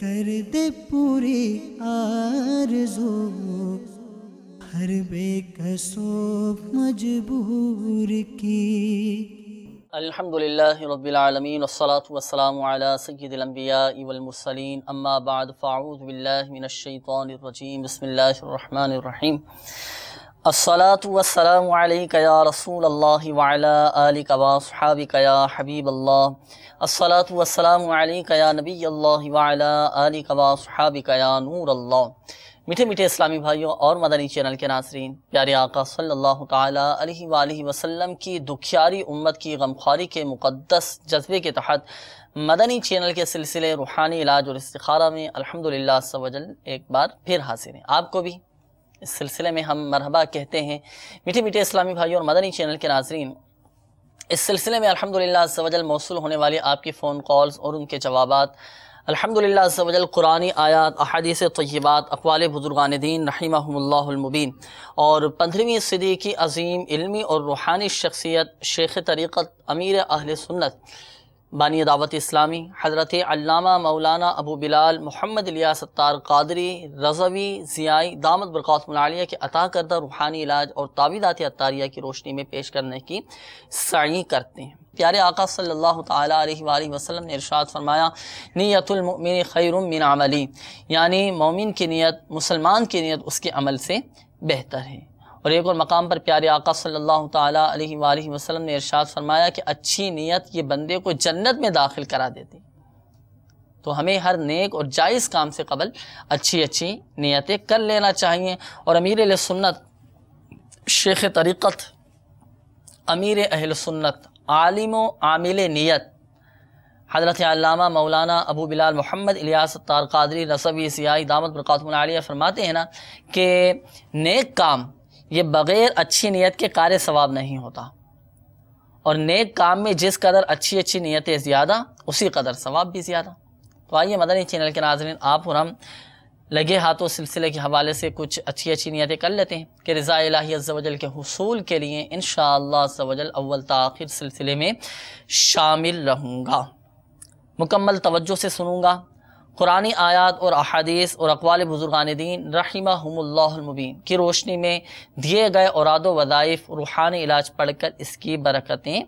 کر دے پوری آرزو ہر بے کس و مجبور کی۔ الحمدللہ رب العالمین والصلاة والسلام علی سید الانبیاء والمرسلین، اما بعد فاعوذ باللہ من الشیطان الرجیم، بسم اللہ الرحمن الرحیم۔ الصلاة والسلام علیک یا رسول اللہ وعلی آلک واصحابک یا حبیب اللہ۔ الصلاة والسلام علیک یا نبی اللہ وعلی آلک واصحابک یا نور اللہ۔ میٹھے میٹھے اسلامی بھائیوں اور مدنی چینل کے ناظرین، پیارے آقا صلی اللہ تعالیٰ علیہ وآلہ وسلم کی دکھیاری امت کی غمخواری کے مقدس جذبے کے تحت مدنی چینل کے سلسلے روحانی علاج اور استخارہ میں الحمدللہ عز و جل ایک بار پھر حاضر ہیں۔ آپ کو بھی اس سلسلے میں ہم مرحبا کہتے ہیں۔ میٹھے میٹھے اسلامی بھائیوں اور مدنی چینل کے ناظرین، اس سلسلے میں الحمدللہ عز و جل موصول ہونے والی آپ کی فون کالز اور ان کے جوابات الحمدللہ عز و جل قرآنی آیات، احادیث طیبات، اقوال بزرگان دین رحمہم اللہ المبین اور 15ویں صدی کی عظیم علمی اور روحانی شخصیت شیخ طریقت امیر اہل سنت بانی دعوت اسلامی حضرت علامہ مولانا ابو بلال محمد الیاس ستار قادری رضوی ضیائی دامت برکاتہم العالیہ کے عطا کردہ روحانی علاج اور تعویذات عطاریہ کی روشنی میں پیش کرنے کی سعی کرتے ہیں۔ پیارے آقا صلی اللہ تعالیٰ علیہ وآلہ وسلم نے ارشاد فرمایا، نیت المؤمن خیر من عملی، یعنی مومن کی نیت، مسلمان کی نیت اس کے عمل سے بہتر ہے۔ اور ایک اور مقام پر پیارے آقا صلی اللہ تعالیٰ علیہ وآلہ وسلم نے ارشاد فرمایا کہ اچھی نیت یہ بندے کو جنت میں داخل کرا دیتی۔ تو ہمیں ہر نیک اور جائز کام سے قبل اچھی نیتیں کر لینا چاہیے۔ اور امیر اہل سنت شیخ طریقت امیر اہل سنت عالم و عامل نیت حضرت علامہ مولانا ابو بلال محمد الیاس ستار قادری رضوی ضیائی دامت برکاتہم العالیہ فرماتے ہیں نا کہ نیک کام یہ بغیر اچھی نیت کے کار ثواب نہیں ہوتا، اور نیک کام میں جس قدر اچھی نیتیں زیادہ اسی قدر ثواب بھی زیادہ۔ تو آئیے مدنی چینل کے ناظرین، آپ اور ہم لگے ہاتھوں سلسلے کے حوالے سے کچھ اچھی نیتیں کر لیتے ہیں کہ رضا الہی عز و جل کے حصول کے لیے انشاءاللہ عز و جل اول تا آخر سلسلے میں شامل رہوں گا، مکمل توجہ سے سنوں گا، قرآنی آیات اور احادیث اور اقوال بزرگان دین رحمہم اللہ المبین کی روشنی میں دیے گئے اوراد و وظائف روحانی علاج پڑھ کر اس کی برکتیں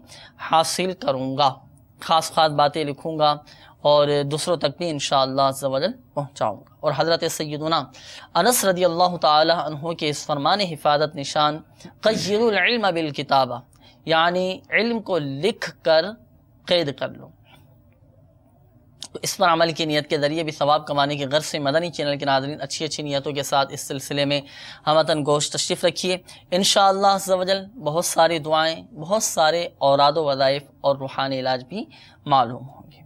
حاصل کروں گا، خاص باتیں لکھوں گا اور دوسروں تک بھی انشاءاللہ عز و جل پہنچاؤں گا۔ اور حضرت سیدنا انس رضی اللہ تعالی عنہ کے اس فرمان حفاظت نشان قیدوا العلم بالکتابہ، یعنی علم کو لکھ کر قید کر لو۔ تو اس پر عمل کی نیت کے ذریعے بھی ثواب کمانے کی غرض سے مدنی چینل کے ناظرین اچھی نیتوں کے ساتھ اس سلسلے میں ہمتن گوش تشریف رکھیے۔ انشاءاللہ عز و جل بہت ساری دعائیں، بہت سارے اوراد و وظائف اور روحانی علاج بھی معلوم ہوں گے۔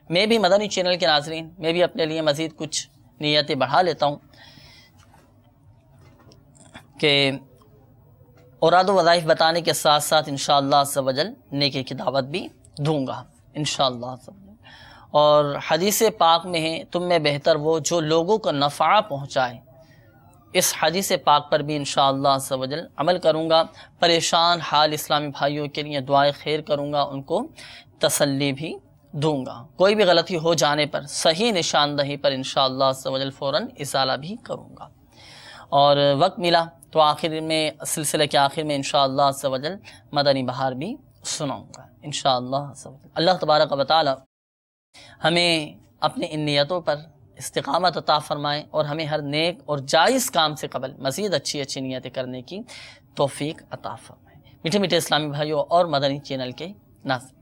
میں بھی مدنی چینل کے ناظرین، میں بھی اپنے لیے مزید کچھ نیتیں بڑھا لیتا ہوں کہ اوراد و وظائف بتانے کے ساتھ ساتھ انشاءاللہ عز و جل نیکی کی دعوت بھی دوں گا انشاءاللہ عز و جل۔ اور حدیث پاک میں ہے تم میں بہتر وہ جو لوگوں کو نفع پہنچائے، اس حدیث پاک پر بھی انشاءاللہ عز و جل عمل کروں گا۔ پریشان حال اسلامی بھائیوں کے لیے دعائیں خیر کروں گا، ان کو تسلی بھی دوں گا، کوئی بھی غلطی ہو جانے پر صحیح نشاندہی پر انشاءاللہ عز و جل فوراً ازالہ بھی کروں گا۔ اور وقت ملا تو آخر میں سلسلے کے آخر میں انشاءاللہ عز و جل مدنی بہار بھی سناؤں گا انشاءاللہ عز و جل۔ اللہ تبارک و تعالی ہمیں اپنے ان نیتوں پر استقامت عطا فرمائے اور ہمیں ہر نیک اور جائز کام سے قبل مزید اچھی نیتیں کرنے کی توفیق عطا فرمائے۔ میٹھے میٹھے اسلامی بھائیوں اور مدنی چینل کے ناظرین،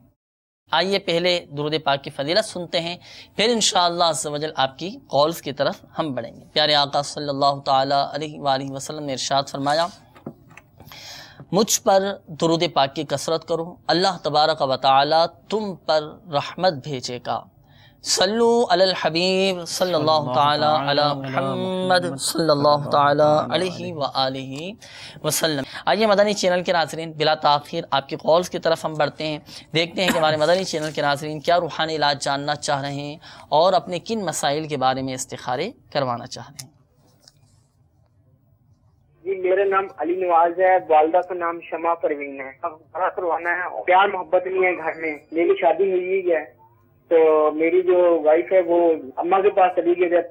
آئیے پہلے درود پاک کی فضیلت سنتے ہیں، پھر انشاءاللہ عز و جل آپ کی کالز کی طرف ہم بڑھیں گے۔ پیارے آقا صلی اللہ تعالیٰ علیہ وآلہ وسلم نے ارشاد فرمایا، مجھ پر درود پاک کی کثرت کرو، اللہ تبارک و تعالی تم پر رحمت بھیجے گا۔ صلو علی الحبیب صلی اللہ تعالی علی محمد صلی اللہ تعالی علیہ وآلہ وسلم۔ آئیے مدنی چینل کے ناظرین بلا تاخیر آپ کی کالز کی طرف ہم بڑھتے ہیں، دیکھتے ہیں کہ ہمارے مدنی چینل کے ناظرین کیا روحانی علاج جاننا چاہ رہے ہیں اور اپنے کن مسائل کے بارے میں استخارے کروانا چاہ رہے ہیں۔ جی میرا نام علی نواز ہے، والدہ کا نام شمع پروین ہے۔ اب بڑا کروانا ہے، پیار محبت نہیں ہے گھر میں، میری شادی ہوئی ہے تو میری جو وائف ہے وہ اماں کے پاس چلی گئی ہے۔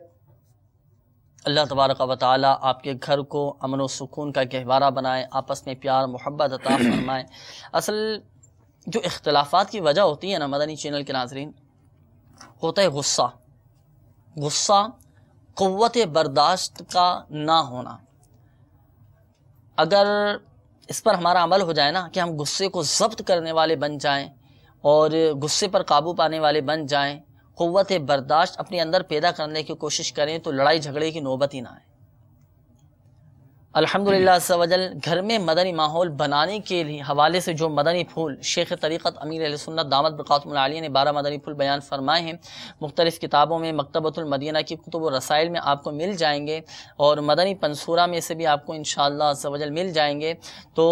اللہ تبارک و تعالیٰ آپ کے گھر کو امن و سکون کا گہوارہ بنائے، آپس میں پیار محبت عطا فرمائے۔ اصل جو اختلافات کی وجہ ہوتی ہے نا مدنی چینل کے ناظرین، ہوتا ہے غصہ، غصہ قوت برداشت کا نہ ہونا۔ اگر اس پر ہمارا عمل ہو جائے نا کہ ہم غصے کو ضبط کرنے والے بن جائیں اور غصے پر قابو پانے والے بن جائیں، قوت برداشت اپنے اندر پیدا کرنے کی کوشش کریں تو لڑائی جھگڑے کی نوبت ہی نہ آئے۔ الحمدللہ عز و جل گھر میں مدنی ماحول بنانے کے لیے حوالے سے جو مدنی پھول شیخ طریقت امیر اہل سنت دامت برکاتہم العالیہ نے 12 مدنی پھول بیان فرمائے ہیں، مختلف کتابوں میں مکتبۃ المدینہ کی کتب و رسائل میں آپ کو مل جائیں گے، اور مدنی پنصورہ میں سے بھی آپ کو انشاءاللہ عز و جل مل جائیں گے۔ تو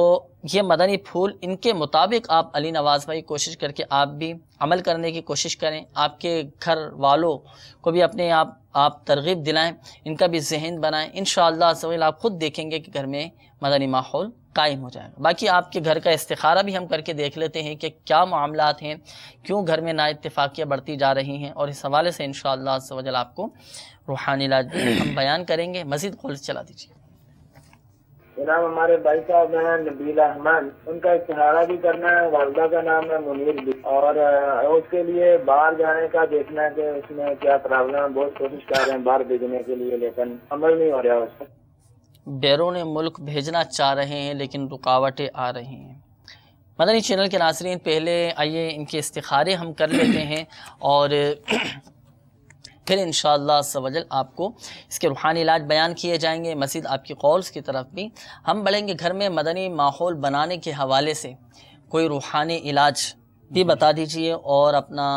یہ مدنی پھول ان کے مطابق آپ علی نواز بھائی کوشش کر کے آپ بھی عمل کرنے کی کوشش کریں، آپ کے گھر والوں کو بھی اپنے آپ ترغیب دلائیں، ان کا بھی ذہن بنائیں، انشاءاللہ عز و جل آپ خود دیکھیں گے کہ گھر میں مدنی ماحول قائم ہو جائے گا۔ باقی آپ کے گھر کا استخارہ بھی ہم کر کے دیکھ لیتے ہیں کہ کیا معاملات ہیں، کیوں گھر میں نا اتفاقیاں بڑھتی جا رہی ہیں، اور اس حوالے سے انشاءاللہ عز و جل آپ کو روحانی علاج بھی ہم بیان کریں گے۔ مزید قول چلا دیجیے۔ جناب ہمارے بھائی صاحب ہیں نبیل احمد، ان کا استخارہ بھی کرنا ہے، والدہ کا نام ہے منیر بھی، اور اس کے لیے باہر جانے کا دیکھنا ہے کہ اس میں کیا پرابلم ہے۔ بہت کوشش کر رہے ہیں باہر بھیجنے کے لیے لیکن عمل نہیں ہو رہا اس پر۔ بیرون ملک بھیجنا چاہ رہے ہیں لیکن رکاوٹیں آ رہی ہیں۔ مدنی چینل کے ناظرین پہلے آئیے ان کے استخارے ہم کر لیتے ہیں، اور پھر انشاءاللہ عز و جل آپ کو اس کے روحانی علاج بیان کیے جائیں گے۔ مزید آپ کی قولز کی طرف بھی ہم بڑھیں گے۔ گھر میں مدنی ماحول بنانے کے حوالے سے کوئی روحانی علاج بھی بتا دیجئے، اور اپنا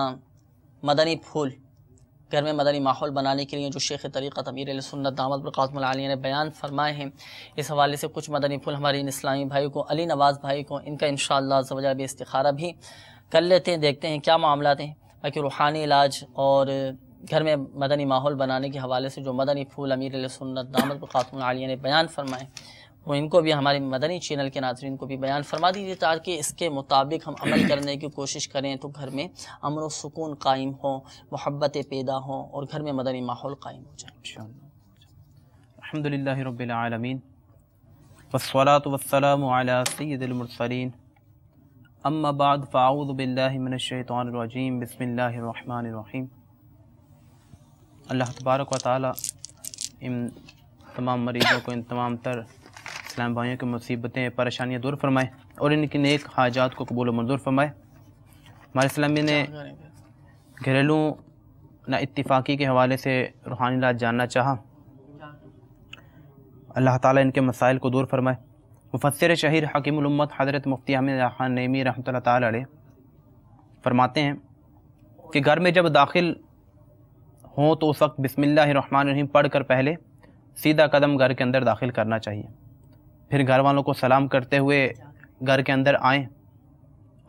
مدنی پھول گھر میں مدنی ماحول بنانے کے لیے جو شیخ طریقت امیر اہل سنت دامت برکاتہم العالیہ نے بیان فرمائے ہیں، اس حوالے سے کچھ مدنی پھول ہمارے ان اسلامی بھائی کو، علی نواز بھائی کو، ان کا انشاءاللہ عز و جل بھی استخارہ بھی کر لیتے ہیں، دیکھتے ہیں کیا معاملات ہیں۔ باقی روحانی علاج اور گھر میں مدنی ماحول بنانے کے حوالے سے جو مدنی پھول امیر اہل سنت دامت برکاتہم العالیہ نے بیان فرمائے، وہ ان کو بھی ہمارے مدنی چینل کے ناظرین کو بھی بیان فرما دیجیے، تاکہ اس کے مطابق ہم عمل کرنے کی کوشش کریں تو گھر میں امن و سکون قائم ہو، محبتیں پیدا ہوں، اور گھر میں مدنی ماحول قائم ہو جائے انشاءاللہ۔ الحمدللہ رب العالمین والصلاة والسلام علی سید المرسلین، اما بعد فاعوذ باللہ من الشیطان الرجیم، بسم اللہ الرحمن الرحیم۔ اللہ تبارک و تعالیٰ ان تمام مریضوں کو، ان تمام تر اسلام بھائیوں کی مصیبتیں پریشانیاں دور فرمائے، اور ان کی نیک حاجات کو قبول و منظور فرمائے۔ ہمارے اسلامی نے گھریلو نا اتفاقی کے حوالے سے روحانی علاج جاننا چاہا، اللہ تعالیٰ ان کے مسائل کو دور فرمائے۔ مفسر شہیر حکیم الامت حضرت مفتی احمد خان نعیمی رحمۃ اللہ تعالیٰ علیہ فرماتے ہیں کہ گھر میں جب داخل ہوں تو اس وقت بسم اللہ الرحمن الرحیم پڑھ کر پہلے سیدھا قدم گھر کے اندر داخل کرنا چاہیے، پھر گھر والوں کو سلام کرتے ہوئے گھر کے اندر آئیں،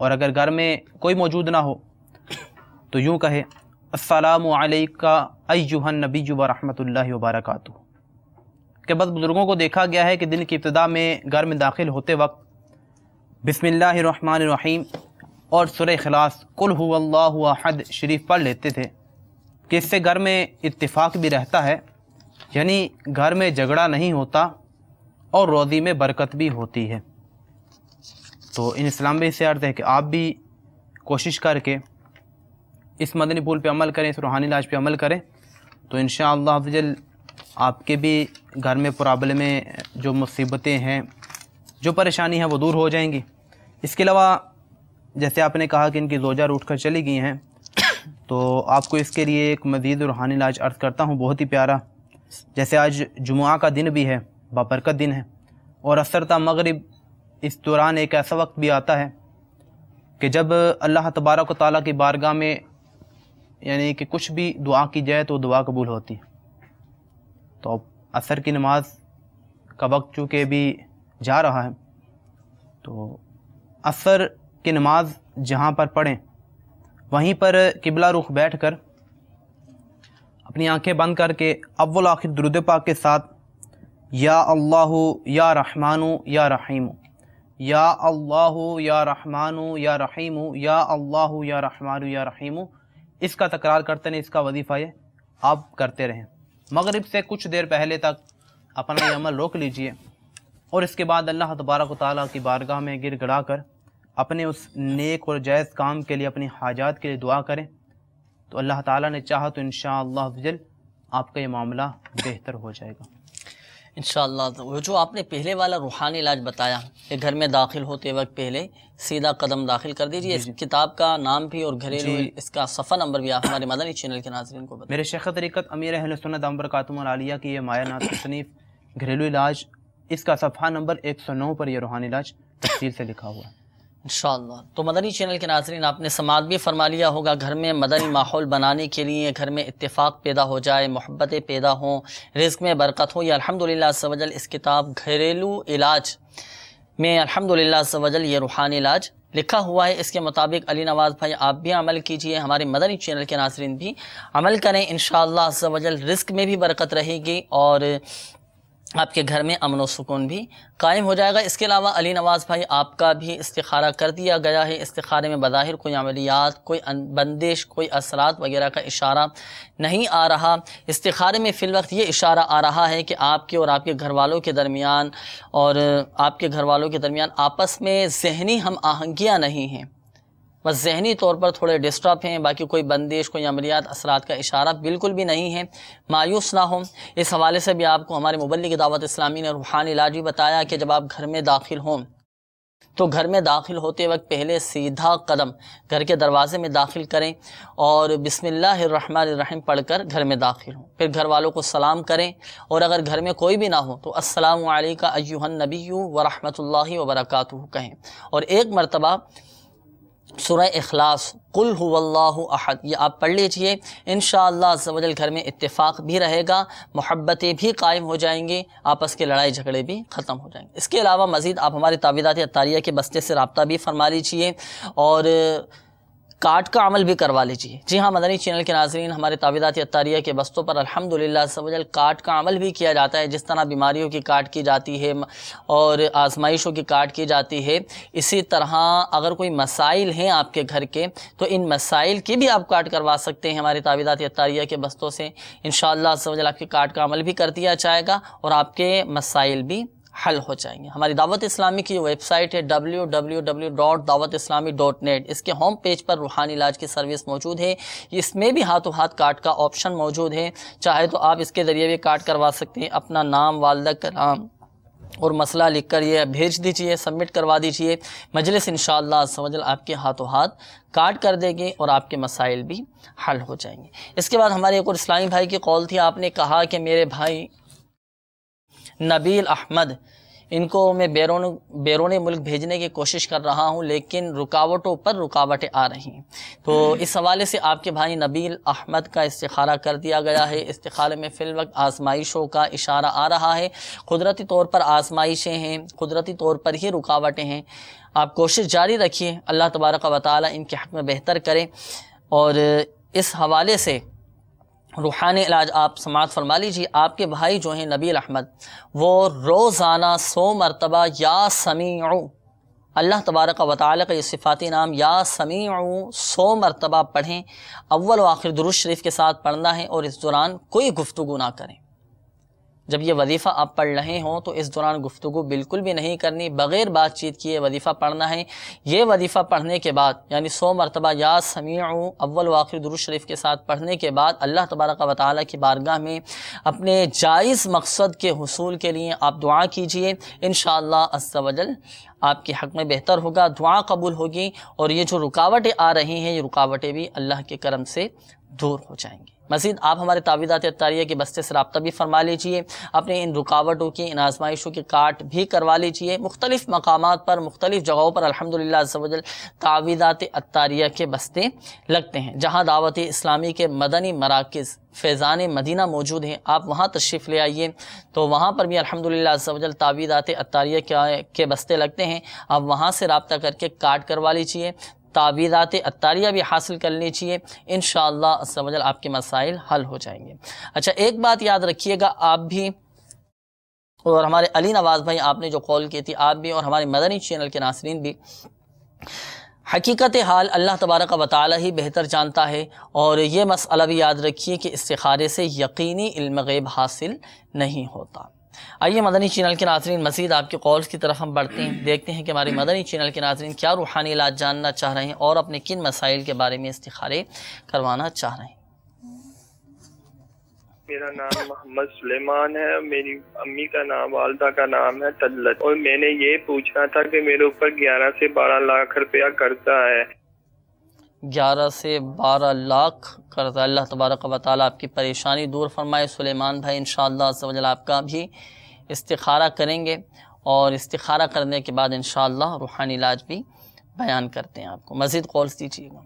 اور اگر گھر میں کوئی موجود نہ ہو تو یوں کہے السلام علیکہ ایہا النبی ورحمۃ اللہ وبرکاتہ، کہ بس بزرگوں کو دیکھا گیا ہے کہ دن کی ابتدا میں گھر میں داخل ہوتے وقت بسم اللہ الرحمن الرحیم اور سورہ اخلاص قل هو اللہ احد شریف پڑھ لیتے تھے، کہ اس سے گھر میں اتفاق بھی رہتا ہے، یعنی گھر میں جھگڑا نہیں ہوتا اور روزی میں برکت بھی ہوتی ہے۔ تو ان اسلام میں سے عرض ہے کہ آپ بھی کوشش کر کے اس مدنی پھول پہ عمل کریں، اس روحانی علاج پہ عمل کریں، تو انشاءاللہ عز و جل آپ کے بھی گھر میں پرابلمیں، جو مصیبتیں ہیں، جو پریشانی ہیں وہ دور ہو جائیں گی۔ اس کے علاوہ جیسے آپ نے کہا کہ ان کی زوجہ روٹھ کر چلی گئی ہیں، تو آپ کو اس کے لیے ایک مزید روحانی علاج عرض کرتا ہوں، بہت ہی پیارا۔ جیسے آج جمعہ کا دن بھی ہے، بابرکت دن ہے، اور عصر تا مغرب اس دوران ایک ایسا وقت بھی آتا ہے کہ جب اللہ تبارک و تعالیٰ کی بارگاہ میں یعنی کہ کچھ بھی دعا کی جائے تو دعا قبول ہوتی ہے۔ تو اب عصر کی نماز کا وقت چونکہ بھی جا رہا ہے، تو عصر کی نماز جہاں پر پڑھیں وہیں پر قبلہ رخ بیٹھ کر اپنی آنکھیں بند کر کے اول آخر درود پاک کے ساتھ یا اللہ یا رحمانو یا رحیم، یا اللہ یا رحمانو یا رحیم، یا اللہ یا رحمانو یا رحیم اس کا تکرار کرتے رہیں، اس کا وظیفہ یہ آپ کرتے رہیں۔ مغرب سے کچھ دیر پہلے تک اپنا یہ عمل روک لیجئے، اور اس کے بعد اللہ تبارک و تعالیٰ کی بارگاہ میں گر گڑا کر اپنے اس نیک اور جائز کام کے لیے، اپنی حاجات کے لیے دعا کریں، تو اللہ تعالیٰ نے چاہا تو انشاءاللہ آپ کا یہ معاملہ بہتر ہو جائے گا انشاءاللہ۔ وہ جو آپ نے پہلے والا روحانی علاج بتایا کہ گھر میں داخل ہوتے وقت پہلے سیدھا قدم داخل کر دیجیے، اس کتاب کا نام بھی اور گھریلو اس کا صفحہ نمبر بھی آپ ہمارے مدنی چینل کے ناظرین کو بتائیں۔ میرے شیخ طریقت امیر اہل سنت دامت برکاتہم العالیہ کی یہ مایہ ناز تصنیف گھریلو علاج، اس کا صفحہ نمبر 109 پر یہ روحانی علاج تفصیل سے لکھا ہوا ہے انشاءاللہ۔ تو مدنی چینل کے ناظرین، آپ نے سماعت بھی فرما لیا ہوگا، گھر میں مدنی ماحول بنانے کے لیے، گھر میں اتفاق پیدا ہو جائے، محبتیں پیدا ہوں، رزق میں برکت ہو، یہ الحمدللہ عز و جل اس کتاب گھریلو علاج میں الحمدللہ عز و جل یہ روحانی علاج لکھا ہوا ہے۔ اس کے مطابق علی نواز بھائی آپ بھی عمل کیجئے، ہمارے مدنی چینل کے ناظرین بھی عمل کریں، انشاءاللہ عز و جل رزق میں بھی برکت رہے گی اور آپ کے گھر میں امن و سکون بھی قائم ہو جائے گا۔ اس کے علاوہ علی نواز بھائی آپ کا بھی استخارہ کر دیا گیا ہے، استخارے میں بظاہر کوئی عملیات، کوئی بندش، کوئی اثرات وغیرہ کا اشارہ نہیں آ رہا۔ استخارے میں فی الوقت یہ اشارہ آ رہا ہے کہ آپ کے اور آپ کے گھر والوں کے درمیان آپس میں ذہنی ہم آہنگیاں نہیں ہیں، بس ذہنی طور پر تھوڑے ڈسٹرب ہیں، باقی کوئی بندش، کوئی عملیات، اثرات کا اشارہ بالکل بھی نہیں ہے۔ مایوس نہ ہوں، اس حوالے سے بھی آپ کو ہمارے مبلغ دعوت اسلامی نے روحانی علاج بھی بتایا کہ جب آپ گھر میں داخل ہوں تو گھر میں داخل ہوتے وقت پہلے سیدھا قدم گھر کے دروازے میں داخل کریں اور بسم اللہ الرحمن الرحیم پڑھ کر گھر میں داخل ہوں، پھر گھر والوں کو سلام کریں، اور اگر گھر میں کوئی بھی نہ ہو تو السلام علیکم ایھا النبی ورحمۃ اللہ وبرکاتہ کہیں، اور ایک مرتبہ سورہ اخلاص قل هو اللہ احد یہ آپ پڑھ لیجئے، انشاءاللہ عز و جل گھر میں اتفاق بھی رہے گا، محبتیں بھی قائم ہو جائیں گی، آپس کے لڑائی جھگڑے بھی ختم ہو جائیں گے۔ اس کے علاوہ مزید آپ ہمارے تعویذات عطاریہ کے بستے سے رابطہ بھی فرما لیجئے اور کارڈ کا عمل بھی کروا لیجئے۔ جی ہاں مدنی چینل کے ناظرین، ہمارے تعویذات عطاریہ کے بستوں پر الحمدللہ عز و جل کارڈ کا عمل بھی کیا جاتا ہے، جس طرح بیماریوں کی کارڈ کی جاتی ہے اور آزمائشوں کی کارڈ کی جاتی ہے، اسی طرح اگر کوئی مسائل ہیں آپ کے گھر کے تو ان مسائل کی بھی آپ کارڈ کروا سکتے ہیں ہمارے تعویذات عطاریہ کے بستوں سے، انشاءاللہ عز و جل آپ کے کارڈ کا عمل بھی کر دیا جائے گا اور آپ کے مسائل بھی حل ہو جائیں گے۔ ہماری دعوت اسلامی کی ویب سائٹ ہے www.dawatislami.net، اس کے ہوم پیج پر روحانی علاج کی سروس موجود ہے، اس میں بھی ہاتھوں ہاتھ کارڈ کا آپشن موجود ہے، چاہے تو آپ اس کے ذریعے بھی کارڈ کروا سکتے ہیں، اپنا نام، والدہ کا نام اور مسئلہ لکھ کر یہ بھیج دیجئے، سبمٹ کروا دیجئے، مجلس انشاءاللہ عز و جل آپ کے ہاتھوں ہاتھ کارڈ کر دے گی اور آپ کے مسائل بھی حل ہو جائیں گے۔ اس کے بعد ہمارے ایک اور اسلامی بھائی کی قول تھی، آپ نے کہا کہ میرے بھائی نبیل احمد، ان کو میں بیرون ملک بھیجنے کی کوشش کر رہا ہوں لیکن رکاوٹوں پر رکاوٹیں آ رہی ہیں، تو اس حوالے سے آپ کے بھائی نبیل احمد کا استخارہ کر دیا گیا ہے۔ استخارے میں فی الوقت آزمائشوں کا اشارہ آ رہا ہے، قدرتی طور پر آزمائشیں ہیں، قدرتی طور پر ہی رکاوٹیں ہیں، آپ کوشش جاری رکھیے، اللہ تبارک و تعالی ان کے حق میں بہتر کرے۔ اور اس حوالے سے روحانی علاج آپ سماعت فرما لیجیے، آپ کے بھائی جو ہیں نبیل احمد، وہ روزانہ 100 مرتبہ یا سمیع، اللہ تبارک و تعالی کا یہ صفاتی نام یا سمیع 100 مرتبہ پڑھیں، اول و آخر درود شریف کے ساتھ پڑھنا ہے، اور اس دوران کوئی گفتگو نہ کریں۔ جب یہ وظیفہ آپ پڑھ رہے ہوں تو اس دوران گفتگو بالکل بھی نہیں کرنی، بغیر بات چیت کیے وظیفہ پڑھنا ہے۔ یہ وظیفہ پڑھنے کے بعد یعنی 100 مرتبہ یا سمیع اول و آخر درود شریف کے ساتھ پڑھنے کے بعد اللہ تبارک و تعالی کی بارگاہ میں اپنے جائز مقصد کے حصول کے لیے آپ دعا کیجئے، انشاءاللہ عز و جل آپ کے حق میں بہتر ہوگا، دعا قبول ہوگی، اور یہ جو رکاوٹیں آ رہی ہیں یہ رکاوٹیں بھی اللہ کے کرم سے دور ہو جائیں گی۔ مزید آپ ہمارے تعویذات عطاریہ کے بستے سے رابطہ بھی فرما لیجئے، اپنے ان رکاوٹوں کی، ان آزمائشوں کی کاٹ بھی کروا لیجئے۔ مختلف مقامات پر، مختلف جگہوں پر الحمدللہ عز و جل تعویذات عطاریہ کے بستے لگتے ہیں، جہاں دعوت اسلامی کے مدنی مراکز فیضان مدینہ موجود ہیں، آپ وہاں تشریف لے آئیے، تو وہاں پر بھی الحمدللہ عز و جل تعویذات عطاریہ کے بستے لگتے ہیں، آپ وہاں سے رابطہ کر کے کارڈ کروا لیجئے، تعویذات عطاریہ بھی حاصل کر لیجئے، انشاءاللہ عز و جل آپ کے مسائل حل ہو جائیں گے۔ اچھا ایک بات یاد رکھیے گا، آپ بھی اور ہمارے علی نواز بھائی، آپ نے جو قول کی تھی، آپ بھی اور ہمارے مدنی چینل کے ناظرین بھی، حقیقت حال اللہ تبارک و تعالی ہی بہتر جانتا ہے، اور یہ مسئلہ بھی یاد رکھیے کہ استخارے سے یقینی علم غیب حاصل نہیں ہوتا۔ آئیے مدنی چینل کے ناظرین مزید آپ کے قولز کی طرف ہم بڑھتے ہیں، دیکھتے ہیں کہ ہمارے مدنی چینل کے ناظرین کیا روحانی علاج جاننا چاہ رہے ہیں اور اپنے کن مسائل کے بارے میں استخارے کروانا چاہ رہے ہیں۔ میرا نام محمد سلیمان ہے، میری امی کا نام والدہ کا نام ہے طلت، اور میں نے یہ پوچھنا تھا کہ میرے اوپر 11 سے 12 لاکھ روپیہ قرضہ ہے۔ 11 سے 12 لاکھ قرضہ، اللہ تبارک و تعالیٰ آپ کی پریشانی دور فرمائے۔ سلیمان بھائی انشاءاللہ عز و جل آپ کا بھی استخارہ کریں گے، اور استخارہ کرنے کے بعد انشاءاللہ روحانی علاج بھی بیان کرتے ہیں آپ کو۔ مزید قولز دیجیے گا۔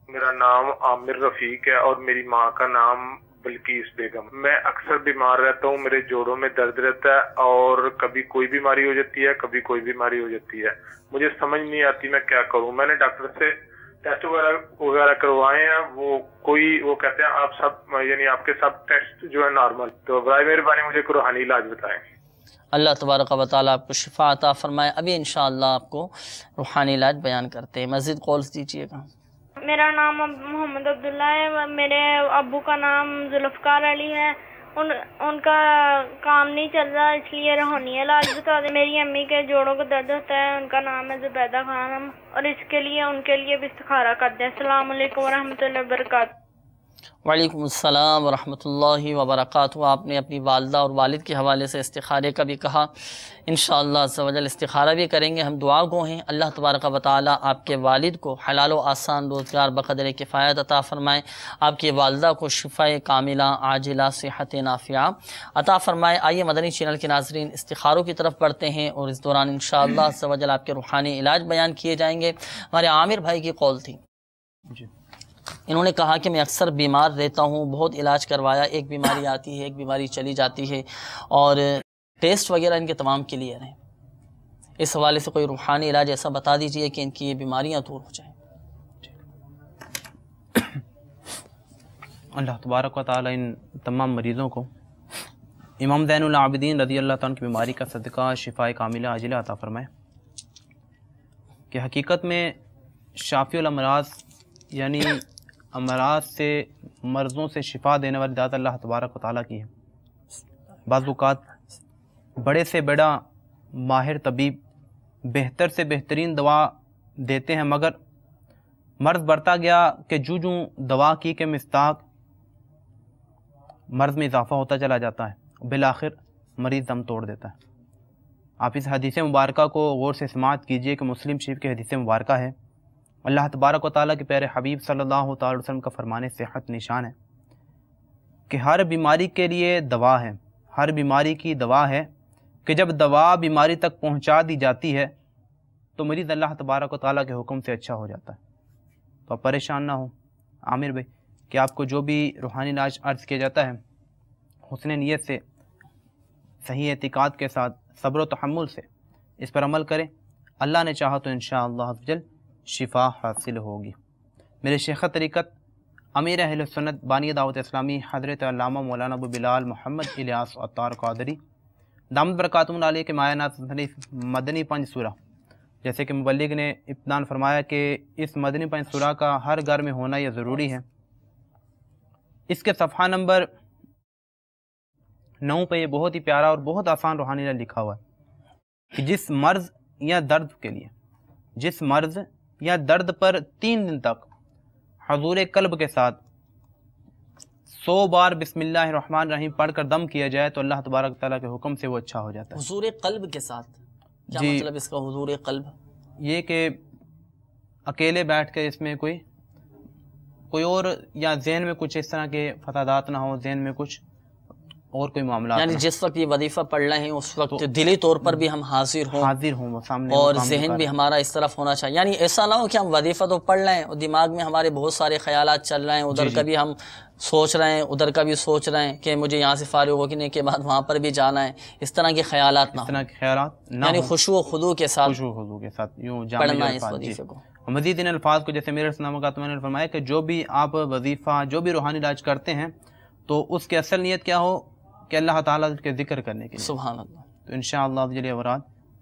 میرا نام عامر رفیق ہے اور میری ماں کا نام بلقیس بیگم۔ میں اکثر بیمار رہتا ہوں، میرے جوڑوں میں درد رہتا ہے، اور کبھی کوئی بیماری ہو جاتی ہے، کبھی کوئی بیماری ہو جاتی ہے، مجھے سمجھ نہیں آتی میں کیا کروں۔ میں نے ڈاکٹر سے ٹیسٹ وغیرہ کروائے ہیں، وہ کہتے ہیں آپ سب یعنی آپ کے سب ٹیسٹ جو ہے نارمل، تو برائے مہربانی مجھے روحانی علاج بتائیں۔ اللہ تبارک و تعالیٰ آپ کو شفا عطا فرمائے۔ ابھی انشاءاللہ آپ کو روحانی علاج بیان کرتے ہیں، مزید قولز دیجیے گا۔ میرا نام محمد عبداللہ ہے، میرے ابو کا نام ذوالفقار علی ہے، ان کا کام نہیں چل رہا، اس لیے روحانی علاج بتا دیں۔ میری امی کے جوڑوں کو درد ہوتا ہے، ان کا نام ہے زبیدہ خانم، اور اس کے لیے ان کے لیے بھی استخارہ کر دیں۔ السلام علیکم ورحمۃ اللہ وبرکاتہ۔ وعلیکم السلام ورحمۃ اللہ وبرکاتہ۔ آپ نے اپنی والدہ اور والد کے حوالے سے استخارے کا بھی کہا، انشاءاللہ عز و جل استخارہ بھی کریں گے۔ ہم دعا گو ہیں اللہ تبارک و تعالیٰ آپ کے والد کو حلال و آسان روزگار بقدر کفایت عطا فرمائے، آپ کی والدہ کو شفاء کاملہ عاجلہ صحت نافعہ عطا فرمائے۔ آئیے مدنی چینل کے ناظرین استخاروں کی طرف بڑھتے ہیں، اور اس دوران انشاءاللہ عز و جل آپ کے روحانی علاج بیان کیے جائیں گے۔ ہمارے عامر بھائی کی قول تھی، انہوں نے کہا کہ میں اکثر بیمار رہتا ہوں، بہت علاج کروایا، ایک بیماری آتی ہے ایک بیماری چلی جاتی ہے، اور ٹیسٹ وغیرہ ان کے تمام کلیئر ہیں۔ اس حوالے سے کوئی روحانی علاج ایسا بتا دیجئے کہ ان کی یہ بیماریاں دور ہو جائیں۔ اللہ تبارک و تعالی ان تمام مریضوں کو امام زین العابدین رضی اللہ تعالیٰ کی بیماری کا صدقہ شفاء کاملہ عاجلہ عطا فرمائے، کہ حقیقت میں شافی الامراض یعنی امراض سے مرضوں سے شفا دینے والی ذات اللہ تبارک و تعالیٰ کی ہے۔ بعض اوقات بڑے سے بڑا ماہر طبیب بہتر سے بہترین دوا دیتے ہیں، مگر مرض بڑھتا گیا کہ جو دوا کی کہ مستاق مرض میں اضافہ ہوتا چلا جاتا ہے، بالآخر مریض دم توڑ دیتا ہے۔ آپ اس حدیث مبارکہ کو غور سے سماعت کیجئے کہ مسلم شریف کی حدیث مبارکہ ہے۔ اللہ تبارک و تعالیٰ کے پیارے حبیب صلی اللہ تعالی وسلم کا فرمان صحت نشان ہے کہ ہر بیماری کے لیے دوا ہے، ہر بیماری کی دوا ہے، کہ جب دوا بیماری تک پہنچا دی جاتی ہے تو مریض اللہ تبارک و تعالیٰ کے حکم سے اچھا ہو جاتا ہے۔ تو آپ پریشان نہ ہوں عامر بھائی کہ آپ کو جو بھی روحانی علاج عرض کیا جاتا ہے حسن نیت سے، صحیح اعتقاد کے ساتھ، صبر و تحمل سے اس پر عمل کریں، اللہ نے چاہا تو انشاءاللہ عز و جل شفا حاصل ہوگی۔ میرے شیخ طریقت امیر اہل سنت بانی دعوت اسلامی حضرت علامہ مولانا ابو بلال محمد الیاس عطار قادری دامت برکاتہم علیہ کے مایانات مدنی پنج سورہ، جیسے کہ مبلغ نے ابتداءً فرمایا کہ اس مدنی پنج سورہ کا ہر گھر میں ہونا یہ ضروری ہے۔ اس کے صفحہ نمبر 9 پہ یہ بہت ہی پیارا اور بہت آسان روحانی لکھا ہوا ہے کہ جس مرض یا درد کے لیے، جس مرض یا درد پر 3 دن تک حضور قلب کے ساتھ 100 بار بسم اللہ الرحمن الرحیم پڑھ کر دم کیا جائے تو اللہ تبارک تعالیٰ کے حکم سے وہ اچھا ہو جاتا ہے۔ حضور قلب کے ساتھ کیا جی مطلب اس کا حضور قلب؟ یہ کہ اکیلے بیٹھ کے اس میں کوئی اور یا ذہن میں کچھ اس طرح کے فسادات نہ ہو، ذہن میں کچھ اور کوئی معاملات، یعنی جس وقت یہ وظیفہ پڑھ رہے ہیں اس وقت دلی طور پر بھی ہم حاضر ہوں وہ سامنے، اور ذہن بھی ہمارا اس طرف ہونا چاہیے۔ یعنی ایسا نہ ہو کہ ہم وظیفہ تو پڑھ رہے ہیں اور دماغ میں ہمارے بہت سارے خیالات چل رہے ہیں، ادھر کا بھی ہم سوچ رہے ہیں، ادھر کا بھی سوچ رہے ہیں کہ مجھے یہاں سے فارغ ہونے کے بعد وہاں پر بھی جانا ہے، اس طرح کے خیالات نہ ہوں، یعنی خشوع و خضوع کے ساتھ یوں پڑھنا ہے اس وظیفے کو۔ مزید ان الفاظ کو جیسے میرے اسلام کا نے فرمایا کہ جو بھی آپ وظیفہ، جو بھی روحانی علاج کرتے ہیں تو اس کی اصل نیت کیا ہو کہ اللہ تعالیٰ کے ذکر کرنے کے لیے، سبحان اللہ، تو انشاءاللہ جل اوراد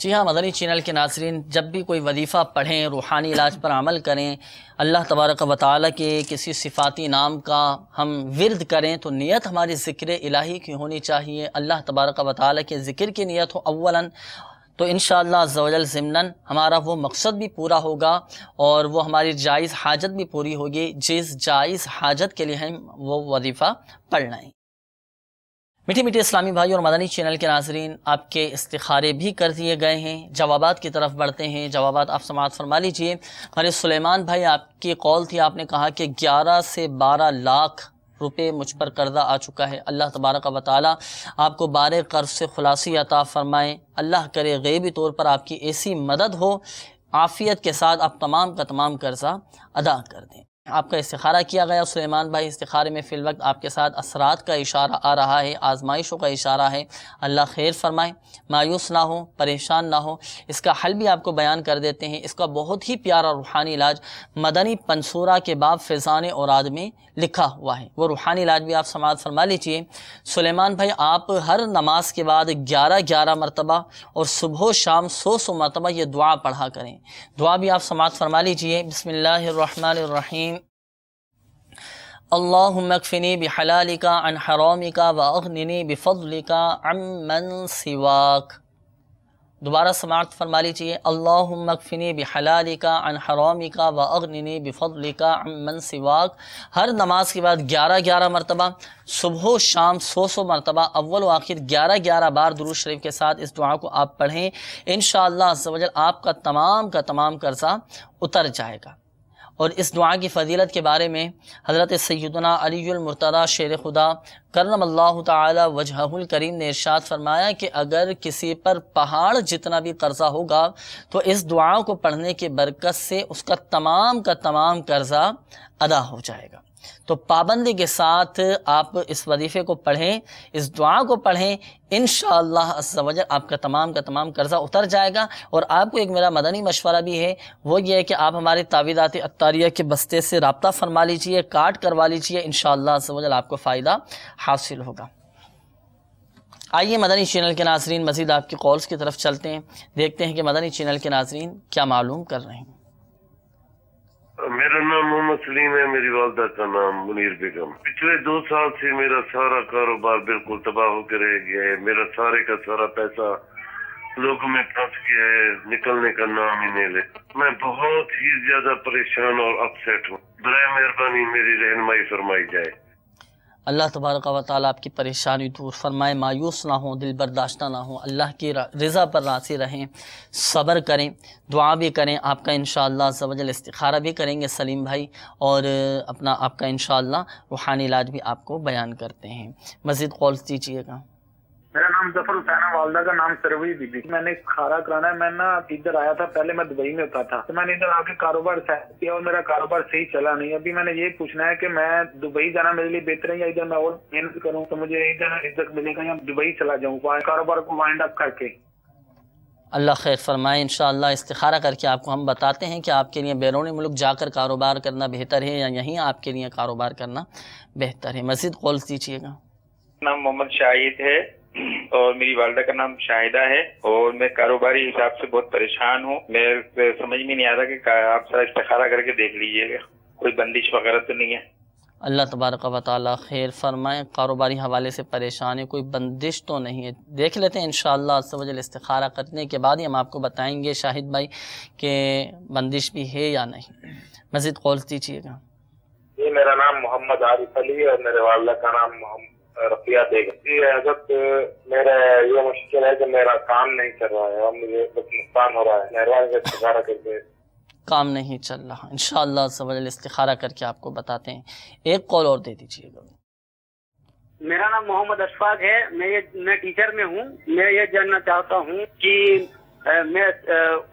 جی ہاں مدنی چینل کے ناظرین، جب بھی کوئی وظیفہ پڑھیں، روحانی علاج پر عمل کریں، اللہ تبارک و تعالیٰ کے کسی صفاتی نام کا ہم ورد کریں تو نیت ہماری ذکر الہی کی ہونی چاہیے، اللہ تبارک و تعالیٰ کے ذکر کی نیت ہو اولاً، تو انشاءاللہ عز و جل ضمناً ہمارا وہ مقصد بھی پورا ہوگا اور وہ ہماری جائز حاجت بھی پوری ہوگی جس جائز حاجت کے لیے ہم وہ وظیفہ پڑھ رہے ہیں۔ میٹھی میٹھی اسلامی بھائی اور مدنی چینل کے ناظرین، آپ کے استخارے بھی کر دیے گئے ہیں، جوابات کی طرف بڑھتے ہیں۔ جوابات آپ سماعت فرما لیجئے۔ ہمارے سلیمان بھائی، آپ کی قول تھی، آپ نے کہا کہ 11 سے 12 لاکھ روپے مجھ پر قرضہ آ چکا ہے، اللہ تبارک و تعالیٰ آپ کو بارے قرض سے خلاصی عطا فرمائے، اللہ کرے غیبی طور پر آپ کی ایسی مدد ہو، عافیت کے ساتھ آپ تمام کا تمام قرضہ ادا کر دیں۔ آپ کا استخارہ کیا گیا سلیمان بھائی، استخارے میں فی الوقت آپ کے ساتھ اثرات کا اشارہ آ رہا ہے، آزمائشوں کا اشارہ ہے، اللہ خیر فرمائے، مایوس نہ ہو، پریشان نہ ہو۔ اس کا حل بھی آپ کو بیان کر دیتے ہیں۔ اس کا بہت ہی پیارا روحانی علاج مدنی پنصورہ کے باب فیضان اوراد میں لکھا ہوا ہے، وہ روحانی علاج بھی آپ سماعت فرما لیجیے۔ سلیمان بھائی، آپ ہر نماز کے بعد 11 مرتبہ اور صبح و شام 100 مرتبہ یہ دعا پڑھا کریں۔ دعا بھی آپ سماعت فرما لیجیے۔ بسم اللہ الرحمن الرحیم، اللہم اکفنی بحلالک عن حرامک واغننی بفضلک عمن سواک۔ دوبارہ سماعت فرما لیجیے۔ اللہم اکفنی بحلالک عن حرامک واغننی بفضلک عمن سواک۔ ہر نماز کے بعد 11 مرتبہ، صبح و شام 100 مرتبہ، اول و آخر 11 بار درود شریف کے ساتھ اس دعا کو آپ پڑھیں۔ انشاءاللہ عز و جل آپ کا تمام قرضہ اتر جائے گا۔ اور اس دعا کی فضیلت کے بارے میں حضرت سیدنا علی المرتضیٰ شیر خدا کرم اللہ تعالی وجہہ الکریم نے ارشاد فرمایا کہ اگر کسی پر پہاڑ جتنا بھی قرضہ ہوگا تو اس دعا کو پڑھنے کی برکت سے اس کا تمام قرضہ ادا ہو جائے گا۔ تو پابندی کے ساتھ آپ اس وظیفے کو پڑھیں، اس دعا کو پڑھیں، انشاءاللہ عز و جل آپ کا تمام قرضہ اتر جائے گا۔ اور آپ کو ایک میرا مدنی مشورہ بھی ہے، وہ یہ ہے کہ آپ ہماری تعویذات عطاریہ کے بستے سے رابطہ فرما لیجئے، کارڈ کروا لیجئے، انشاءاللہ عز و جل آپ کو فائدہ حاصل ہوگا۔ آئیے مدنی چینل کے ناظرین مزید آپ کی کالز کی طرف چلتے ہیں، دیکھتے ہیں کہ مدنی چینل کے ناظرین کیا معلوم کر رہے ہیں۔ میرا نام محمد سلیم ہے، میری والدہ کا نام منیر بیگم۔ پچھلے 2 سال سے میرا سارا کاروبار بالکل تباہ ہو کے رہ گیا ہے، میرا سارے کا سارا پیسہ لوگوں میں پھنس گیا ہے، نکلنے کا نام ہی نہیں لے۔ میں بہت ہی زیادہ پریشان اور اپسیٹ ہوں، برائے مہربانی میری رہنمائی فرمائی جائے۔ اللہ تبارک و تعالیٰ آپ کی پریشانی دور فرمائے، مایوس نہ ہوں، دل برداشتہ نہ ہوں، اللہ کی رضا پر راضی رہیں، صبر کریں، دعا بھی کریں۔ آپ کا انشاءاللہ عز و جل استخارہ بھی کریں گے سلیم بھائی، اور آپ کا انشاءاللہ روحانی علاج بھی آپ کو بیان کرتے ہیں۔ مزید کالز دیجیے گا۔ میرا نام ظفر حسین ہے، والدہ کا نام سروی بی بی۔ میں نے کھارا کرانا ہے، میں نا ادھر آیا تھا، پہلے میں دبئی میں ہوتا تھا، تو میں نے ادھر آ کے کاروبار سیٹ کیا اور میرا کاروبار صحیح چلا نہیں۔ ابھی میں نے یہ پوچھنا ہے کہ میں دبئی جانا میرے لیے بہتر ہے یا ادھر میں اور محنت کروں تو مجھے ادھر عزت ملے گا، یا دبئی چلا جاؤں کاروبار کو وائنڈ اپ کر کے؟ اللہ خیر فرمائے۔ انشاءاللہ استخارہ کر کے آپ کو ہم بتاتے ہیں کہ آپ کے لیے بیرون ملک جا کر کاروبار کرنا بہتر ہے یا یہیں آپ کے لیے کاروبار کرنا بہتر ہے۔ مزید کالز دیجیے گا۔ نام محمد شاہد ہے اور میری والدہ کا نام شاہدہ ہے، اور میں کاروباری حساب سے بہت پریشان ہوں۔ میں سمجھ میں نہیں آ رہا کہ آپ ذرا استخارہ کر کے دیکھ لیجئے گا، کوئی بندش وغیرہ تو نہیں ہے؟ اللہ تبارک و تعالیٰ خیر فرمائے۔ کاروباری حوالے سے پریشان ہے، کوئی بندش تو نہیں ہے، دیکھ لیتے ہیں انشاءاللہ عز و جل استخارہ کرنے کے بعد ہی ہم آپ کو بتائیں گے شاہد بھائی کہ بندش بھی ہے یا نہیں۔ مزید کالز دیجیے گا۔ جی میرا نام محمد عارف علی اور میرے والدہ کا نام رفیہ بیگم۔ جی حضرت میرا یہ مشکل ہے کہ میرا کام نہیں چل رہا ہے اور مجھے نقصان ہو رہا ہے، مہربانی سے استخارہ کر کے۔ کام نہیں چل رہا، انشاءاللہ عز و جل استخارہ کر کے آپ کو بتاتے ہیں۔ ایک کال اور دے دیجیے گا۔ میرا نام محمد اشفاق ہے، میں ٹیچر میں ہوں۔ میں یہ جاننا چاہتا ہوں کہ میں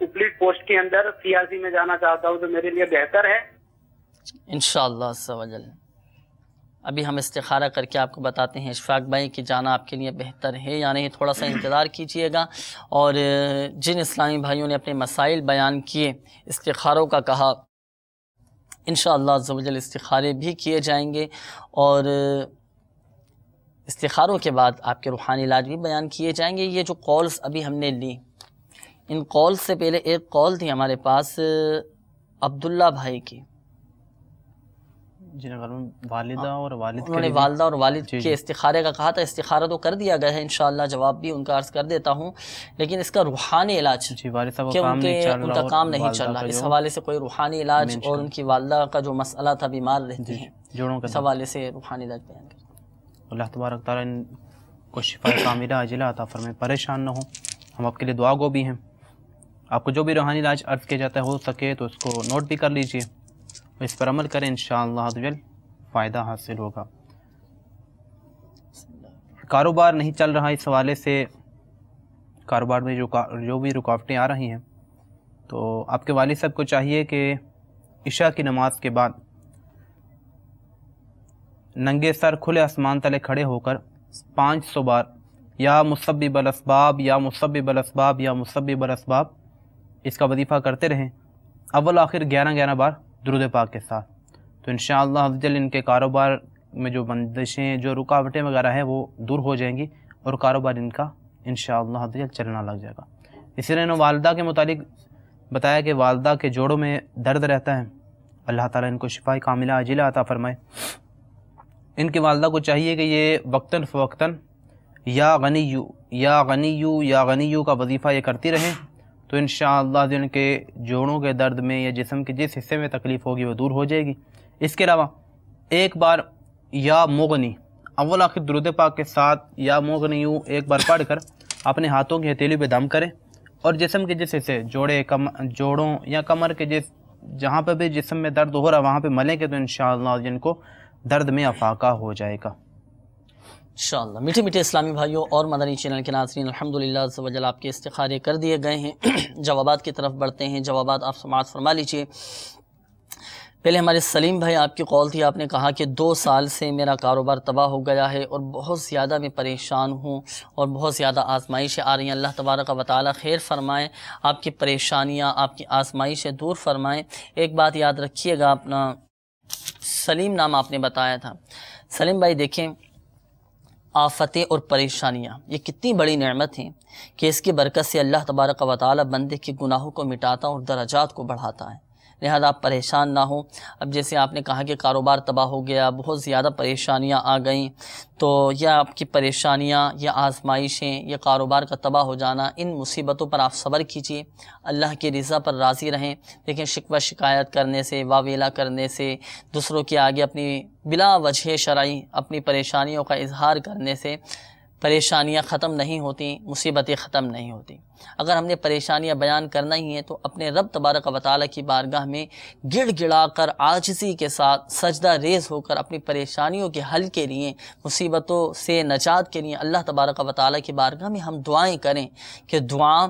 اوپری پوسٹ کے اندر سیاسی میں جانا چاہتا ہوں تو میرے لیے بہتر ہے؟ انشاءاللہ عز و جل ابھی ہم استخارہ کر کے آپ کو بتاتے ہیں اشفاق بھائی کہ جانا آپ کے لیے بہتر ہے یا نہیں، تھوڑا سا انتظار کیجئے گا۔ اور جن اسلامی بھائیوں نے اپنے مسائل بیان کیے، استخاروں کا کہا، انشاءاللہ عز و جل استخارے بھی کیے جائیں گے۔ اور استخاروں کے بعد آپ کے روحانی علاج بھی بیان کیے جائیں گے۔ یہ جو کالز ابھی ہم نے لی، ان کالز سے پہلے ایک کال تھی ہمارے پاس عبداللہ بھائی کی، والدہ اور والد، انہوں نے والدہ اور والد کے استخارے کا کہا تھا۔ استخارہ تو کر دیا گیا ہے، انشاءاللہ جواب بھی ان کا عرض کر دیتا ہوں، لیکن اس کا روحانی علاج کہ ان کا کام نہیں چل رہا، اس حوالے سے کوئی روحانی علاج، اور ان کی والدہ کا جو مسئلہ تھا، بیمار رہتی ہیں، اس حوالے سے روحانی علاج بیان کریں۔ اللہ تبارک تعالیٰ ان کو شفا کاملہ عاجلہ عطا فرمائے، پریشان نہ ہوں۔ ہم آپ کے لیے دعا گو بھی ہیں۔ آپ کو جو بھی روحانی علاج عرض کیا جاتا ہے ہو سکے تو اس کو نوٹ بھی کر لیجئے، اس پر عمل کریں، انشاءاللہ فائدہ حاصل ہوگا۔ کاروبار نہیں چل رہا، اس حوالے سے کاروبار میں جو بھی رکاوٹیں آ رہی ہیں، تو آپ کے والد صاحب کو چاہیے کہ عشاء کی نماز کے بعد ننگے سر کھلے آسمان تلے کھڑے ہو کر 500 بار یا مسبب الاسباب یا مسبب الاسباب یا مسبب الاسباب اس کا وظیفہ کرتے رہیں، اول آخر 11 بار درود پاک کے ساتھ، تو انشاءاللہ عزوجل ان کے کاروبار میں جو بندشیں، جو رکاوٹیں وغیرہ ہیں وہ دور ہو جائیں گی، اور کاروبار ان کا انشاءاللہ عزوجل چلنا لگ جائے گا۔ اسی طرح انہوں والدہ کے متعلق بتایا کہ والدہ کے جوڑوں میں درد رہتا ہے، اللہ تعالیٰ ان کو شفا کاملہ عاجلہ عطا فرمائے۔ ان کی والدہ کو چاہیے کہ یہ وقتاً فوقتاً یا غنیو یا غنیو یا غنیو کا وظیفہ یہ کرتی رہیں، تو انشاءاللہ ان کے جوڑوں کے درد میں یا جسم کے جس حصے میں تکلیف ہوگی وہ دور ہو جائے گی۔ اس کے علاوہ ایک بار یا مغنی اول آخر درود پاک کے ساتھ یا مغنیو ایک بار پڑھ کر اپنے ہاتھوں کی ہتھیلی پہ دم کریں، اور جسم کے جس حصے جوڑوں یا کمر کے جہاں پہ بھی جسم میں درد ہو رہا وہاں پہ ملیں گے تو انشاءاللہ جن کو درد میں افاقہ ہو جائے گا انشاءاللہ۔ میٹھے میٹھے اسلامی بھائیوں اور مدنی چینل کے ناظرین، الحمدللہ عز و جل آپ کے استخارے کر دیے گئے ہیں۔ جوابات کی طرف بڑھتے ہیں، جوابات آپ سماعت فرما لیجئے۔ پہلے ہمارے سلیم بھائی آپ کی قول تھی، آپ نے کہا کہ 2 سال سے میرا کاروبار تباہ ہو گیا ہے اور بہت زیادہ میں پریشان ہوں اور بہت زیادہ آزمائشیں آ رہی ہیں۔ اللہ تبارک و تعالی خیر فرمائے، آپ کی پریشانیاں، آپ کی آزمائشیں دور فرمائیں۔ ایک بات یاد رکھیے گا، اپنا سلیم نام آپ نے بتایا تھا۔ سلیم بھائی دیکھیں، آفتیں اور پریشانیاں یہ کتنی بڑی نعمت ہیں کہ اس کی برکت سے اللہ تبارک و تعالی بندے کے گناہوں کو مٹاتا اور درجات کو بڑھاتا ہے، لہذا آپ پریشان نہ ہوں۔ اب جیسے آپ نے کہا کہ کاروبار تباہ ہو گیا، بہت زیادہ پریشانیاں آ گئیں، تو یہ آپ کی پریشانیاں یا آزمائشیں یا کاروبار کا تباہ ہو جانا، ان مصیبتوں پر آپ صبر کیجئے، اللہ کی رضا پر راضی رہیں۔ لیکن شکوہ شکایت کرنے سے، واویلا کرنے سے، دوسروں کے آگے اپنی بلا وجہ شرعی اپنی پریشانیوں کا اظہار کرنے سے پریشانیاں ختم نہیں ہوتی، مصیبتیں ختم نہیں ہوتی۔ اگر ہم نے پریشانیاں بیان کرنا ہی ہیں تو اپنے رب تبارک و تعالیٰ کی بارگاہ میں گڑ گڑا کر عاجزی کے ساتھ سجدہ ریز ہو کر اپنی پریشانیوں کے حل کے لیے، مصیبتوں سے نجات کے لیے اللہ تبارک و تعالیٰ کی بارگاہ میں ہم دعائیں کریں کہ دعا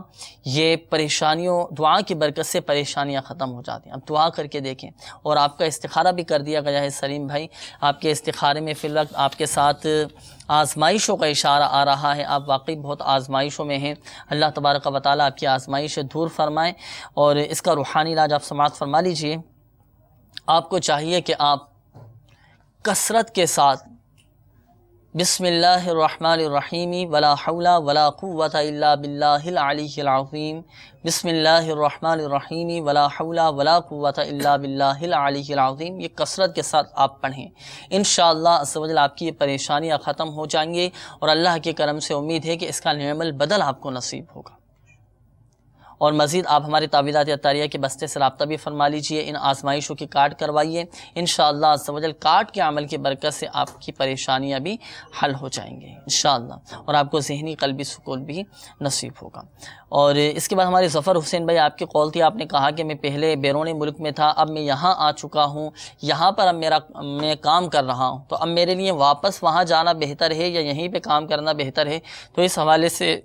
کی برکت سے پریشانیاں ختم ہو جاتی ہیں۔ اب دعا کر کے دیکھیں، اور آپ کا استخارہ بھی کر دیا گیا ہے سلیم بھائی۔ آپ کے استخارے میں فی الوقت آپ کے ساتھ آزمائشوں کا اشارہ آ رہا ہے، آپ واقعی بہت آزمائشوں میں ہیں۔ اللہ تبارک و تعالیٰ آپ کی آزمائشیں دور فرمائیں، اور اس کا روحانی علاج آپ سماعت فرما لیجئے۔ آپ کو چاہیے کہ آپ کثرت کے ساتھ بسم اللہ الرحمن الرحیم ولا حول ولا قوة الا باللہ العلی العظیم، بسم اللہ الرحمن الرحیم ولا حول ولا قوة الا باللہ العلی العظیم، یہ کثرت کے ساتھ آپ پڑھیں۔ انشاءاللہ عز و جل آپ کی یہ پریشانیاں ختم ہو جائیں گے، اور اللہ کے کرم سے امید ہے کہ اس کا نعم البدل آپ کو نصیب ہوگا۔ اور مزید آپ ہمارے تعویذات عطاریہ کے بستے سے رابطہ بھی فرما لیجئے، ان آزمائشوں کی کارڈ کروائیے، انشاءاللہ عز و جل کارڈ کے عمل کی برکت سے آپ کی پریشانیاں بھی حل ہو جائیں گے انشاءاللہ، اور آپ کو ذہنی قلبی سکون بھی نصیب ہوگا۔ اور اس کے بعد ہمارے ظفر حسین بھائی آپ کی قول تھی، آپ نے کہا کہ میں پہلے بیرون ملک میں تھا، اب میں یہاں آ چکا ہوں، یہاں پر اب میں کام کر رہا ہوں، تو اب میرے لیے واپس وہاں جانا بہتر ہے یا یہیں پہ کام کرنا بہتر ہے؟ تو اس حوالے سے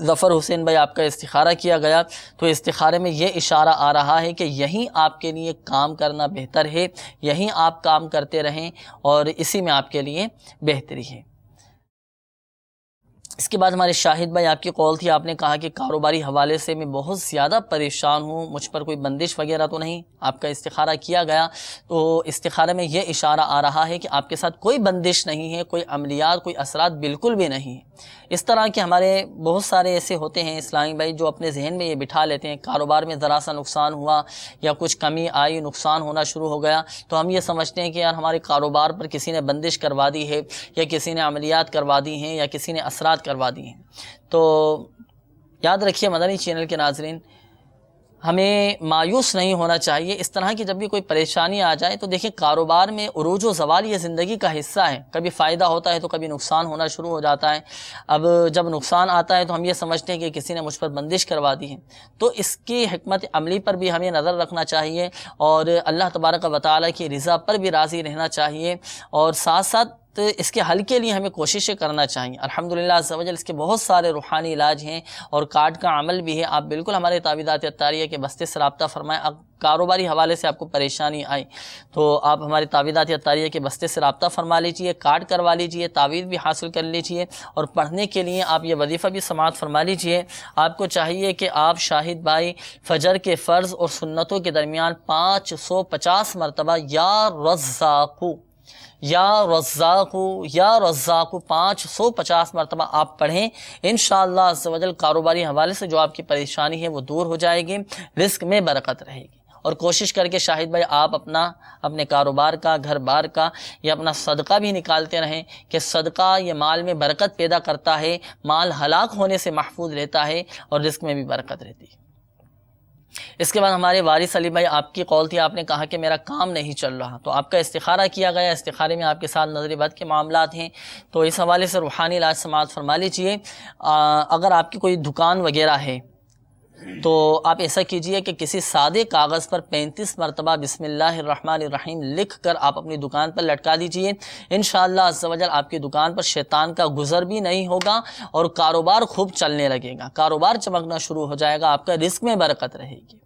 ظفر حسین بھائی آپ کا استخارہ کیا گیا، تو استخارے میں یہ اشارہ آ رہا ہے کہ یہیں آپ کے لیے کام کرنا بہتر ہے، یہیں آپ کام کرتے رہیں اور اسی میں آپ کے لیے بہتری ہے۔ اس کے بعد ہمارے شاہد بھائی آپ کی قول تھی، آپ نے کہا کہ کاروباری حوالے سے میں بہت زیادہ پریشان ہوں، مجھ پر کوئی بندش وغیرہ تو نہیں. آپ کا استخارہ کیا گیا تو استخارے میں یہ اشارہ آ رہا ہے کہ آپ کے ساتھ کوئی بندش نہیں ہے، کوئی عملیات، کوئی اثرات بالکل بھی نہیں ہے. اس طرح کے ہمارے بہت سارے ایسے ہوتے ہیں اسلامی بھائی جو اپنے ذہن میں یہ بٹھا لیتے ہیں، کاروبار میں ذرا سا نقصان ہوا یا کچھ کمی آئی، نقصان ہونا شروع ہو گیا تو ہم یہ سمجھتے ہیں کہ یار ہمارے کاروبار پر کسی نے بندش کروا دی ہے یا کسی نے عملیات کروا دی ہیں یا کسی نے اثرات کروا دی ہیں. تو یاد رکھیے مدنی چینل کے ناظرین، ہمیں مایوس نہیں ہونا چاہیے. اس طرح کی جب بھی کوئی پریشانی آ جائے تو دیکھیں کاروبار میں عروج و زوال یہ زندگی کا حصہ ہے، کبھی فائدہ ہوتا ہے تو کبھی نقصان ہونا شروع ہو جاتا ہے. اب جب نقصان آتا ہے تو ہم یہ سمجھتے ہیں کہ کسی نے مجھ پر بندش کروا دی ہے، تو اس کی حکمت عملی پر بھی ہمیں نظر رکھنا چاہیے اور اللہ تبارک و تعالیٰ کی رضا پر بھی راضی رہنا چاہیے، اور ساتھ ساتھ اس کے حل کے لیے ہمیں کوششیں کرنا چاہیے. الحمدللہ عز و جل اس کے بہت سارے روحانی علاج ہیں اور کارڈ کا عمل بھی ہے. آپ بالکل ہمارے تعویذات عطاریہ کے بستے سے رابطہ فرمائیں. کاروباری حوالے سے آپ کو پریشانی آئی تو آپ ہمارے تعویذات عطاریہ کے بستے سے رابطہ فرما لیجئے، کارڈ کروا لیجئے، تعویذ بھی حاصل کر لیجئے، اور پڑھنے کے لیے آپ یہ وظیفہ بھی سماعت فرما لیجئے. آپ کو چاہیے کہ آپ شاہد بھائی فجر کے فرض اور سنتوں کے درمیان 550 مرتبہ یا رزاقو یا رزاقو یا رزاقو 550 مرتبہ آپ پڑھیں. انشاءاللہ عز و جل کاروباری حوالے سے جو آپ کی پریشانی ہے وہ دور ہو جائے گی، رزق میں برکت رہے گی. اور کوشش کر کے شاہد بھائی آپ اپنے کاروبار کا، گھر بار کا یا اپنا صدقہ بھی نکالتے رہیں کہ صدقہ یہ مال میں برکت پیدا کرتا ہے، مال ہلاک ہونے سے محفوظ رہتا ہے اور رزق میں بھی برکت رہتی ہے. اس کے بعد ہمارے وارث علی بھائی آپ کی قول تھی، آپ نے کہا کہ میرا کام نہیں چل رہا تو آپ کا استخارہ کیا گیا. استخارے میں آپ کے ساتھ نظر بد کے معاملات ہیں تو اس حوالے سے روحانی علاج سماعت فرما لیجئے. اگر آپ کی کوئی دکان وغیرہ ہے تو آپ ایسا کیجئے کہ کسی سادے کاغذ پر 35 مرتبہ بسم اللہ الرحمن الرحیم لکھ کر آپ اپنی دکان پر لٹکا دیجئے. انشاءاللہ عز و جل آپ کی دکان پر شیطان کا گزر بھی نہیں ہوگا اور کاروبار خوب چلنے لگے گا، کاروبار چمکنا شروع ہو جائے گا، آپ کا رزق میں برکت رہے گی.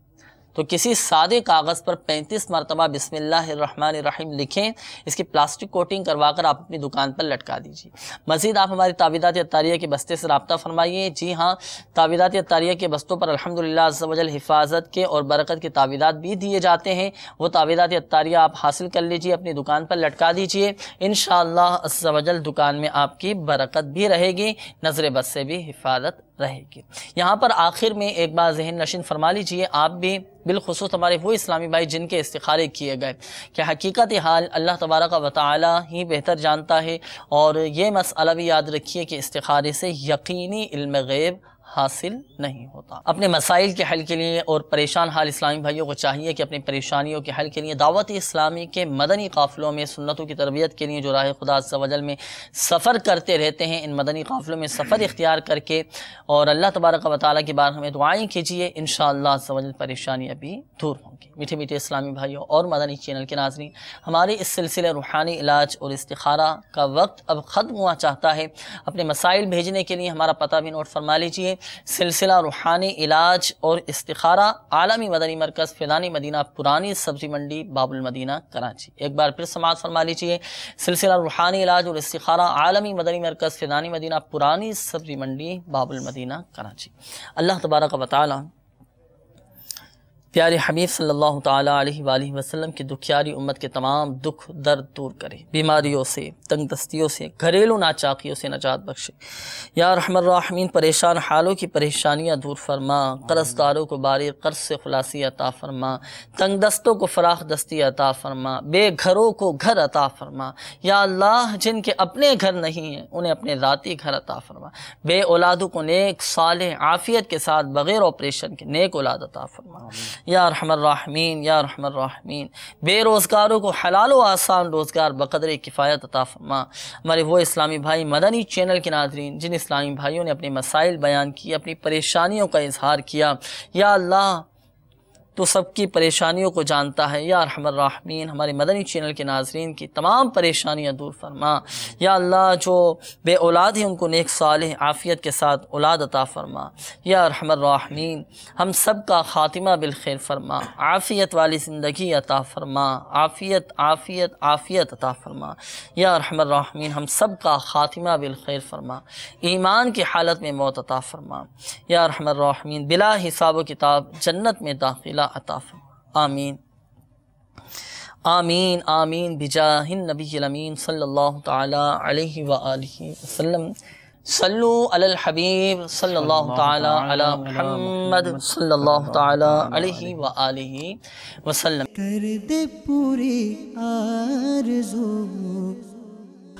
تو کسی سادے کاغذ پر 35 مرتبہ بسم اللہ الرحمن الرحیم لکھیں، اس کی پلاسٹک کوٹنگ کروا کر آپ اپنی دکان پر لٹکا دیجیے. مزید آپ ہماری تعویذات عطاریہ کے بستے سے رابطہ فرمائیے. جی ہاں، تعویذات عطاریہ کے بستوں پر الحمدللہ عز و جل حفاظت کے اور برکت کے تعویذات بھی دیے جاتے ہیں. وہ تعویذات عطاریہ آپ حاصل کر لیجیے، اپنی دکان پر لٹکا دیجیے. انشاءاللہ عز و جل دکان میں آپ کی برکت بھی رہے گی، نظر بد سے بھی حفاظت رہے گی. یہاں پر آخر میں ایک بار ذہن نشین فرما لیجئے، آپ بھی بالخصوص ہمارے وہ اسلامی بھائی جن کے استخارے کیے گئے کہ حقیقت حال اللہ تبارک و تعالی ہی بہتر جانتا ہے. اور یہ مسئلہ بھی یاد رکھیے کہ استخارے سے یقینی علم غیب حاصل نہیں ہوتا. اپنے مسائل کے حل کے لیے اور پریشان حال اسلامی بھائیوں کو چاہیے کہ اپنی پریشانیوں کے حل کے لیے دعوت اسلامی کے مدنی قافلوں میں سنتوں کی تربیت کے لیے جو راہ خدا عز و جل میں سفر کرتے رہتے ہیں، ان مدنی قافلوں میں سفر اختیار کر کے اور اللہ تبارک و تعالیٰ کی بارگاہ میں دعائیں کیجیے. انشاءاللہ عز و جل پریشانیاں بھی دور ہوں گی. میٹھے میٹھے اسلامی بھائیوں اور مدنی چینل کے ناظرین، ہمارے اس سلسلے روحانی علاج اور استخارہ کا وقت اب ختم ہوا چاہتا ہے. اپنے مسائل بھیجنے کے لیے ہمارا پتہ بھی نوٹ فرما لیجیے. سلسلہ روحانی علاج اور استخارہ، عالمی مدنی مرکز فیضانی مدینہ، پرانی سبزی منڈی، باب المدینہ، کراچی. ایک بار پھر سماعت فرما لیجیے. سلسلہ روحانی علاج اور استخارہ، عالمی مدنی مرکز فیضانی مدینہ، پرانی سبزی منڈی، باب المدینہ، کراچی. اللہ تبارک و تعالی پیارے حبیب صلی اللہ تعالیٰ علیہ وآلہ وسلم کی دکھیاری امت کے تمام دکھ درد دور کرے، بیماریوں سے، تنگ دستیوں سے، گھریلو ناچاکیوں سے نجات بخشے. یا ارحم الراحمین، پریشان حالوں کی پریشانیاں دور فرما، قرض داروں کو باری قرض سے خلاصی عطا فرما، تنگ دستوں کو فراخ دستی عطا فرما، بے گھروں کو گھر عطا فرما. یا اللہ، جن کے اپنے گھر نہیں ہیں انہیں اپنے ذاتی گھر عطا فرما. بے اولادوں کو نیک صالح عافیت کے ساتھ بغیر آپریشن کے نیک اولاد عطا فرما. یا ارحم الراحمین، یا ارحم الراحمین، بے روزگاروں کو حلال و آسان روزگار بقدر کفایت عطا فرما. ہمارے وہ اسلامی بھائی مدنی چینل کے ناظرین جن اسلامی بھائیوں نے اپنے مسائل بیان کیے، اپنی پریشانیوں کا اظہار کیا، یا اللہ تو سب کی پریشانیوں کو جانتا ہے۔ یا ارحم الراحمین ہمارے مدنی چینل کے ناظرین کی تمام پریشانیاں دور فرما۔ یا اللہ جو بے اولاد ہیں ان کو نیک صالح عافیت کے ساتھ اولاد عطا فرما۔ یا ارحم الراحمین ہم سب کا خاتمہ بالخیر فرما، عافیت والی زندگی عطا فرما، عافیت عافیت عافیت عطا فرما۔ یا ارحم الراحمین ہم سب کا خاتمہ بالخیر فرما، ایمان کی حالت میں موت عطا فرما۔ یا ارحم الراحمین بلا حساب و کتاب جنت میں داخلہ عطا فرما۔ آمین آمین آمین بجاہ النبی الامین صلی اللہ تعالی علیہ وآلہ وسلم۔ صلو علی الحبیب صلی اللہ تعالی علی محمد صلی اللہ تعالی علیہ وآلہ وسلم۔ کر دے پوری آرزو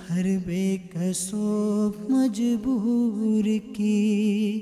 ہر بے کس و مجبور کی۔